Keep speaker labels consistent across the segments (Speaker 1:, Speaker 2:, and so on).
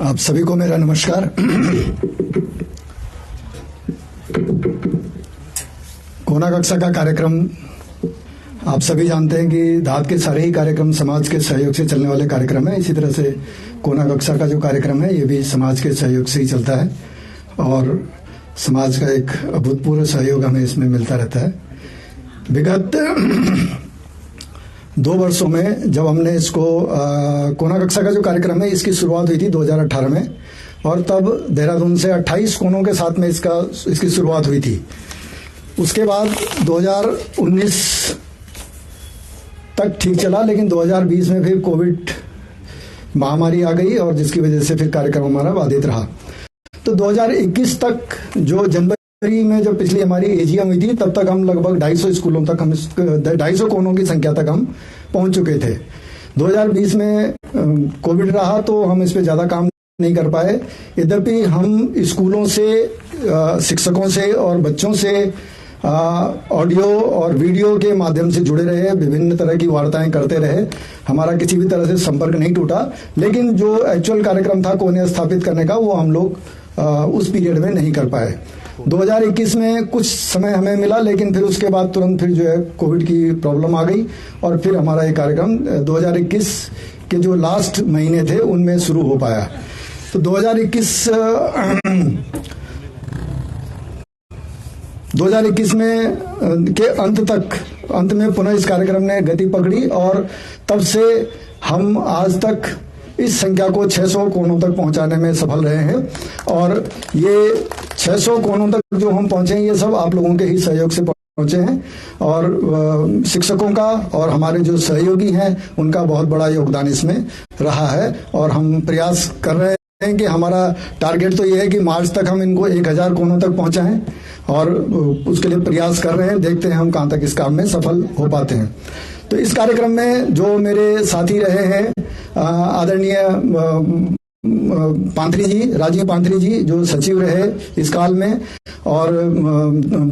Speaker 1: आप सभी को मेरा नमस्कार। कोना कक्षा का कार्यक्रम आप सभी जानते हैं कि धात के सारे ही कार्यक्रम समाज के सहयोग से चलने वाले कार्यक्रम है। इसी तरह से कोना कक्षा का जो कार्यक्रम है ये भी समाज के सहयोग से ही चलता है और समाज का एक अभूतपूर्व सहयोग हमें इसमें मिलता रहता है। विगत 2 वर्षों में जब हमने इसको कोना कक्षा का जो कार्यक्रम है इसकी शुरुआत हुई थी 2018 में और तब देहरादून से 28 कोनों के साथ में इसकी शुरुआत हुई थी। उसके बाद 2019 तक ठीक चला, लेकिन 2020 में फिर कोविड महामारी आ गई और जिसकी वजह से फिर कार्यक्रम हमारा बाधित रहा। तो 2021 तक जो जनवरी में जब पिछली हमारी एजीएम हुई थी तब तक हम लगभग 250 स्कूलों तक 250 कोनों की संख्या तक हम पहुंच चुके थे। 2020 में कोविड रहा तो हम इस पे ज्यादा काम नहीं कर पाए। यद्यपि हम स्कूलों से, शिक्षकों से और बच्चों से ऑडियो और वीडियो के माध्यम से जुड़े रहे, विभिन्न तरह की वार्ताएं करते रहे, हमारा किसी भी तरह से संपर्क नहीं टूटा। लेकिन जो एक्चुअल कार्यक्रम था कोने स्थापित करने का वो हम लोग उस पीरियड में नहीं कर पाए। 2021 में कुछ समय हमें मिला, लेकिन फिर उसके बाद तुरंत फिर जो है कोविड की प्रॉब्लम आ गई और फिर हमारा ये कार्यक्रम 2021 के जो लास्ट महीने थे उनमें शुरू हो पाया। तो 2021 में के अंत में पुनः इस कार्यक्रम ने गति पकड़ी और तब से हम आज तक इस संख्या को 600 कोनों तक पहुंचाने में सफल रहे हैं। और ये 600 कोनों तक जो हम पहुंचे हैं ये सब आप लोगों के ही सहयोग से पहुंचे हैं और शिक्षकों का और हमारे जो सहयोगी हैं उनका बहुत बड़ा योगदान इसमें रहा है। और हम प्रयास कर रहे हैं कि हमारा टारगेट तो ये है कि मार्च तक हम इनको 1000 कोनों तक पहुंचाएं और उसके लिए प्रयास कर रहे हैं। देखते हैं हम कहां तक इस काम में सफल हो पाते हैं। तो इस कार्यक्रम में जो मेरे साथी रहे हैं आदरणीय पांथरी जी, राजीव पांथरी जी जो सचिव रहे इस काल में, और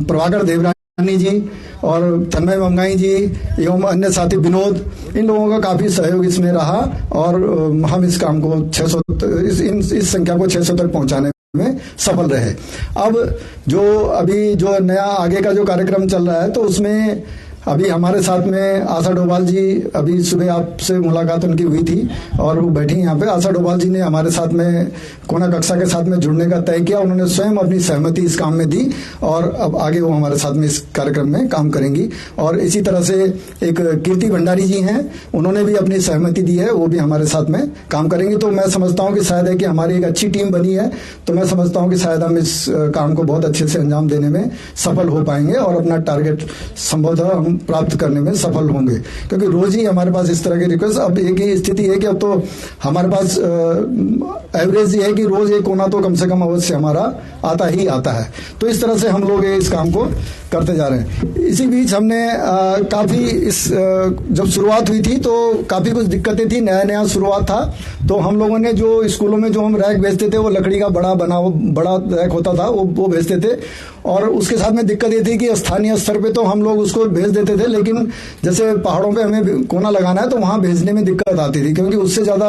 Speaker 1: प्रभाकर देवरानी जी और तन्मय मंगाई जी एवं अन्य साथी विनोद, इन लोगों का काफी सहयोग इसमें रहा और हम इस काम को 600 इस संख्या को 600 तक पहुंचाने में सफल रहे। अब जो नया आगे का जो कार्यक्रम चल रहा है तो उसमें अभी हमारे साथ में आशा डोभाल जी, अभी सुबह आपसे मुलाकात उनकी हुई थी और वो बैठी यहाँ पे। आशा डोभाल जी ने हमारे साथ में कोना कक्षा के साथ में जुड़ने का तय किया। उन्होंने स्वयं अपनी सहमति इस काम में दी और अब आगे वो हमारे साथ में इस कार्यक्रम में काम करेंगी। और इसी तरह से एक कीर्ति भंडारी जी हैं, उन्होंने भी अपनी सहमति दी है, वो भी हमारे साथ में काम करेंगी। तो मैं समझता हूँ कि शायद है कि हमारी एक अच्छी टीम बनी है, तो मैं समझता हूँ कि शायद हम इस काम को बहुत अच्छे से अंजाम देने में सफल हो पाएंगे और अपना टारगेट संभवतः प्राप्त करने में सफल होंगे। क्योंकि रोज ही हमारे पास इस तरह की रिक्वेस्ट, अब एक ही स्थिति है कि अब तो हमारे पास एवरेज ये है कि रोज एक कोना तो कम से कम अवश्य हमारा आता ही आता है। तो इस तरह से हम लोग इस काम को करते जा रहे हैं। इसी बीच हमने काफी जब शुरुआत हुई थी तो काफी कुछ दिक्कतें थी, नया शुरुआत था। तो हम लोगों ने जो स्कूलों में जो हम रैक भेजते थे वो लकड़ी का बड़ा रैक होता था, वो भेजते थे। और उसके साथ में दिक्कत ये थी कि स्थानीय स्तर पे तो हम लोग उसको भेज देते थे, लेकिन जैसे पहाड़ों पे हमें कोना लगाना है तो वहां भेजने में दिक्कत आती थी, क्योंकि उससे ज्यादा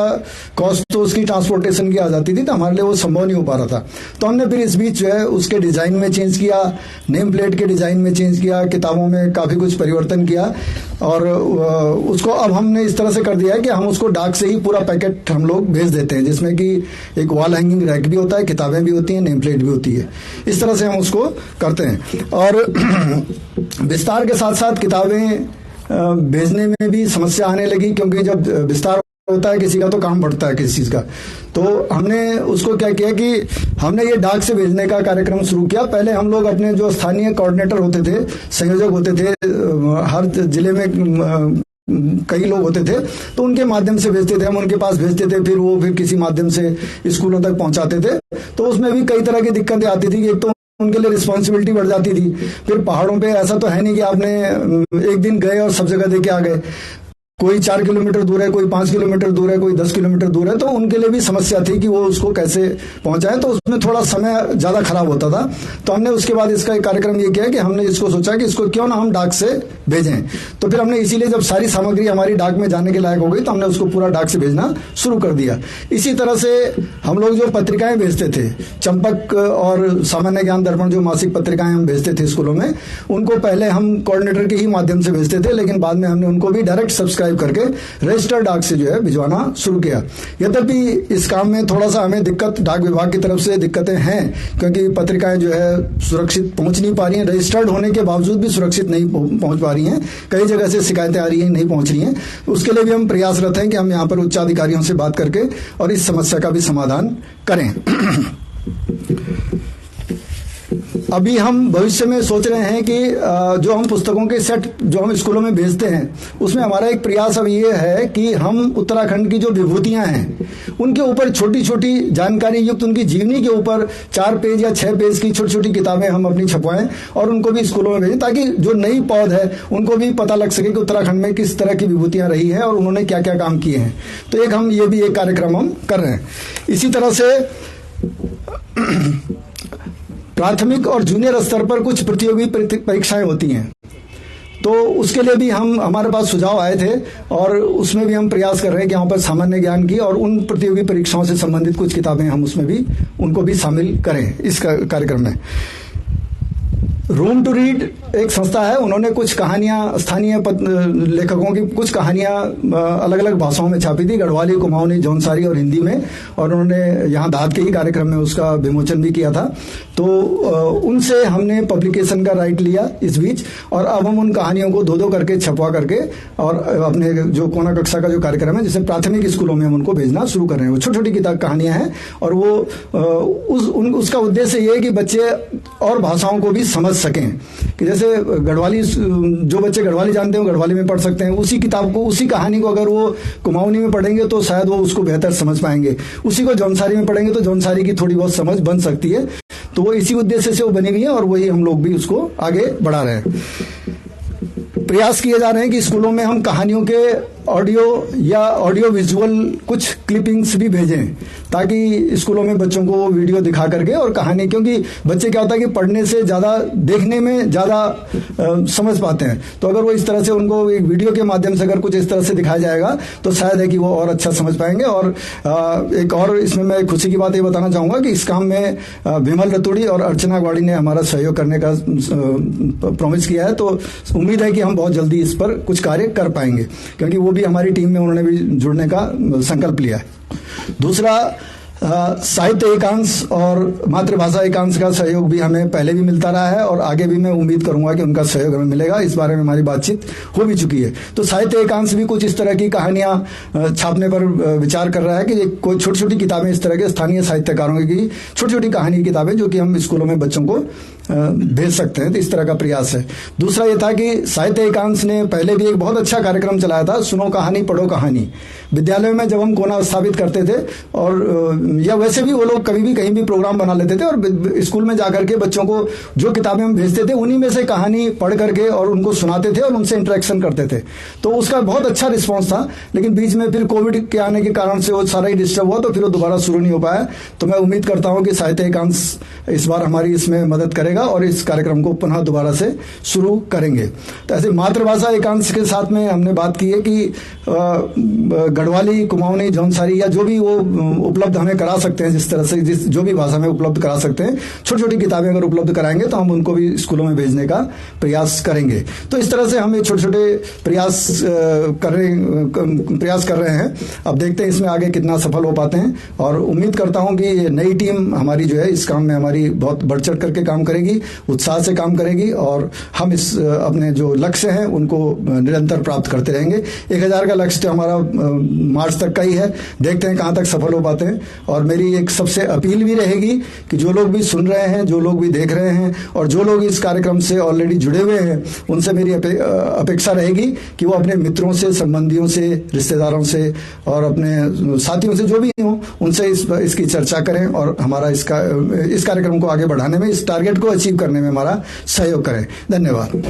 Speaker 1: कॉस्ट तो उसकी ट्रांसपोर्टेशन की आ जाती थी, तो हमारे लिए वो संभव नहीं हो पा रहा था। तो हमने फिर इस बीच जो है उसके डिजाइन में चेंज किया, नेम प्लेट के डिजाइन में चेंज किया, किताबों में काफी कुछ परिवर्तन किया और उसको अब हमने इस तरह से कर दिया है कि हम उसको डाक से ही पूरा पैकेट हम लोग भेज देते हैं, जिसमें कि एक वॉल हैंगिंग रैक भी होता है, किताबें भी होती हैं, नेम प्लेट भी होती है। इस तरह से हम उसको करते हैं। और विस्तार के साथ साथ किताबें भेजने में भी समस्या आने लगी, क्योंकि जब विस्तार होता है किसी का तो काम बढ़ता है किसी चीज का। तो हमने उसको क्या किया कि हमने ये डाक से भेजने का कार्यक्रम शुरू किया। पहले हम लोग अपने जो स्थानीय कोऑर्डिनेटर होते थे, संयोजक होते थे, हर जिले में कई लोग होते थे, तो उनके माध्यम से भेजते थे, हम उनके पास भेजते थे, फिर वो फिर किसी माध्यम से स्कूलों तक पहुंचाते थे। तो उसमें भी कई तरह की दिक्कतें आती थी। एक तो उनके लिए रिस्पॉन्सिबिलिटी बढ़ जाती थी। फिर पहाड़ों पे ऐसा तो है नहीं कि आपने एक दिन गए और सब जगह देके आ गए। कोई 4 किलोमीटर दूर है, कोई 5 किलोमीटर दूर है, कोई 10 किलोमीटर दूर है, तो उनके लिए भी समस्या थी कि वो उसको कैसे पहुंचाएं, तो उसमें थोड़ा समय ज्यादा खराब होता था। तो हमने उसके बाद इसका एक कार्यक्रम ये किया कि हमने इसको सोचा कि इसको क्यों ना हम डाक से भेजें। तो फिर हमने इसीलिए जब सारी सामग्री हमारी डाक में जाने के लायक हो गई तो हमने उसको पूरा डाक से भेजना शुरू कर दिया। इसी तरह से हम लोग जो पत्रिकाएं भेजते थे, चंपक और सामान्य ज्ञान दर्पण जो मासिक पत्रिकाएं हम भेजते थे स्कूलों में, उनको पहले हम कोऑर्डिनेटर के ही माध्यम से भेजते थे, लेकिन बाद में हमने उनको भी डायरेक्ट सब्सक्राइब करके रजिस्टर्ड डाक से जो है भिजवाना शुरू किया। यद्यपि इस काम में थोड़ा सा हमें दिक्कत डाक विभाग की तरफ से दिक्कतें हैं, क्योंकि पत्रिकाएं जो है सुरक्षित पहुंच नहीं पा रही हैं, रजिस्टर्ड होने के बावजूद भी सुरक्षित नहीं पहुंच पा रही हैं, कई जगह से शिकायतें आ रही हैं, नहीं पहुंच रही हैं। उसके लिए भी हम प्रयासरत हैं कि हम यहाँ पर उच्चाधिकारियों से बात करके और इस समस्या का भी समाधान करें। अभी हम भविष्य में सोच रहे हैं कि जो हम पुस्तकों के सेट जो हम स्कूलों में भेजते हैं, उसमें हमारा एक प्रयास अब ये है कि हम उत्तराखंड की जो विभूतियां हैं उनके ऊपर छोटी छोटी जानकारी युक्त उनकी जीवनी के ऊपर 4 पेज या 6 पेज की छोटी छोटी किताबें हम अपनी छपवाएं और उनको भी स्कूलों में भेजें, ताकि जो नई पौध है उनको भी पता लग सके कि उत्तराखंड में किस तरह की विभूतियां रही है और उन्होंने क्या क्या काम किए हैं। तो एक हम ये भी एक कार्यक्रम हम कर रहे हैं। इसी तरह से प्राथमिक और जूनियर स्तर पर कुछ प्रतियोगी परीक्षाएं होती हैं, तो उसके लिए भी हमारे पास सुझाव आए थे और उसमें भी हम प्रयास कर रहे हैं कि यहाँ पर सामान्य ज्ञान की और उन प्रतियोगी परीक्षाओं से संबंधित कुछ किताबें हम उसमें भी उनको भी शामिल करें इस कार्यक्रम में। रूम टू रीड एक संस्था है, उन्होंने कुछ कहानियां स्थानीय लेखकों की कुछ कहानियां अलग अलग भाषाओं में छापी थी, गढ़वाली, कुमाऊनी, जौनसारी और हिंदी में, और उन्होंने यहाँ दाद के ही कार्यक्रम में उसका विमोचन भी किया था। तो उनसे हमने पब्लिकेशन का राइट लिया इस बीच, और अब हम उन कहानियों को 2-2 करके छपवा करके और अपने जो कोना कक्षा का जो कार्यक्रम है, जैसे प्राथमिक स्कूलों में हम उनको भेजना शुरू कर रहे हैं। वो छोटी छोटी किताब कहानियां हैं और वो उसका उद्देश्य ये है कि बच्चे और भाषाओं को भी समझ सकें, कि जैसे गढ़वाली, जो बच्चे गढ़वाली जानते हैं वो गढ़वाली में पढ़ सकते हैं, उसी किताब को, उसी कहानी को अगर वो कुमाऊनी में पढ़ेंगे तो शायद वो उसको बेहतर समझ पाएंगे, उसी को जौनसारी में पढ़ेंगे तो जौनसारी की थोड़ी बहुत समझ बन सकती है। तो वो इसी उद्देश्य से वो बनी हुई है और वही हम लोग भी उसको आगे बढ़ा रहे हैं। प्रयास किए जा रहे हैं कि स्कूलों में हम कहानियों के ऑडियो या ऑडियो विजुअल कुछ क्लिपिंग्स भी भेजें, ताकि स्कूलों में बच्चों को वीडियो दिखा करके और कहानी, क्योंकि बच्चे क्या होता है कि पढ़ने से ज्यादा देखने में ज्यादा समझ पाते हैं, तो अगर वो इस तरह से उनको एक वीडियो के माध्यम से अगर कुछ इस तरह से दिखाया जाएगा तो शायद है कि वो और अच्छा समझ पाएंगे। और एक और इसमें मैं खुशी की बात ये बताना चाहूंगा कि इस काम में विमल रतूड़ी और अर्चना ग्वाड़ी ने हमारा सहयोग करने का प्रॉमिस किया है, तो उम्मीद है कि हम बहुत जल्दी इस पर कुछ कार्य कर पाएंगे, क्योंकि वो भी हमारी टीम में उन्होंने भी जुड़ने का संकल्प लिया है। दूसरा, साहित्य एकांश और मातृभाषा एकांश का सहयोग भी हमें पहले भी मिलता रहा है और आगे भी मैं उम्मीद करूंगा कि उनका सहयोग हमें मिलेगा। इस बारे में हमारी बातचीत हो भी चुकी है। तो साहित्य एकांश भी कुछ इस तरह की कहानियां छापने पर विचार कर रहा है कि कोई छोटी छोटी किताबें इस तरह के स्थानीय साहित्यकारों की छोटी छोटी कहानी की किताबें जो कि हम स्कूलों में बच्चों को भेज सकते हैं, तो इस तरह का प्रयास है। दूसरा ये था कि साहित्य एकांश ने पहले भी एक बहुत अच्छा कार्यक्रम चलाया था, सुनो कहानी पढ़ो कहानी। विद्यालयों में जब हम कोना स्थापित करते थे और या वैसे भी वो लोग कभी भी कहीं भी प्रोग्राम बना लेते थे और स्कूल में जाकर के बच्चों को जो किताबें हम भेजते थे उन्हीं में से कहानी पढ़ करके और उनको सुनाते थे और उनसे इंटरेक्शन करते थे, तो उसका बहुत अच्छा रिस्पॉन्स था। लेकिन बीच में फिर कोविड के आने के कारण से वो सारा ही डिस्टर्ब हुआ, तो फिर वो दोबारा शुरू नहीं हो पाया। तो मैं उम्मीद करता हूं कि साहित्य एकांश इस बार हमारी इसमें मदद करेगा और इस कार्यक्रम को पुनः दोबारा से शुरू करेंगे। तो ऐसे मातृभाषा एकांश के साथ में हमने बात की है कि गढ़वाली, कुमाऊनी, जौनसारी या जो भी वो उपलब्ध हमें करा सकते हैं, जिस तरह से जो भी भाषा में उपलब्ध करा सकते हैं, छोटी छोटी किताबें अगर उपलब्ध कराएंगे तो हम उनको भी स्कूलों में भेजने का प्रयास करेंगे। तो इस तरह से हम ये छोटे छोटे प्रयास कर रहे हैं। अब देखते हैं इसमें आगे कितना सफल हो पाते हैं, और उम्मीद करता हूं कि नई टीम हमारी जो है इस काम में हमारी बहुत बढ़ चढ़ करके काम करेगी, उत्साह से काम करेगी, और हम इस अपने जो लक्ष्य हैं उनको निरंतर प्राप्त करते रहेंगे। 1000 का लक्ष्य तो हमारा मार्च तक का ही है, देखते हैं कहां तक सफल हो पाते हैं। और मेरी एक सबसे अपील भी रहेगी कि जो लोग भी सुन रहे हैं, जो लोग भी देख रहे हैं और जो लोग इस कार्यक्रम से ऑलरेडी जुड़े हुए हैं, उनसे मेरी अपेक्षा रहेगी कि वो अपने मित्रों से, संबंधियों से, रिश्तेदारों से और अपने साथियों से जो भी हों उनसे इसकी चर्चा करें और हमारा इस कार्यक्रम को आगे बढ़ाने में, इस टारगेट को अचीव करने में हमारा सहयोग करें। धन्यवाद।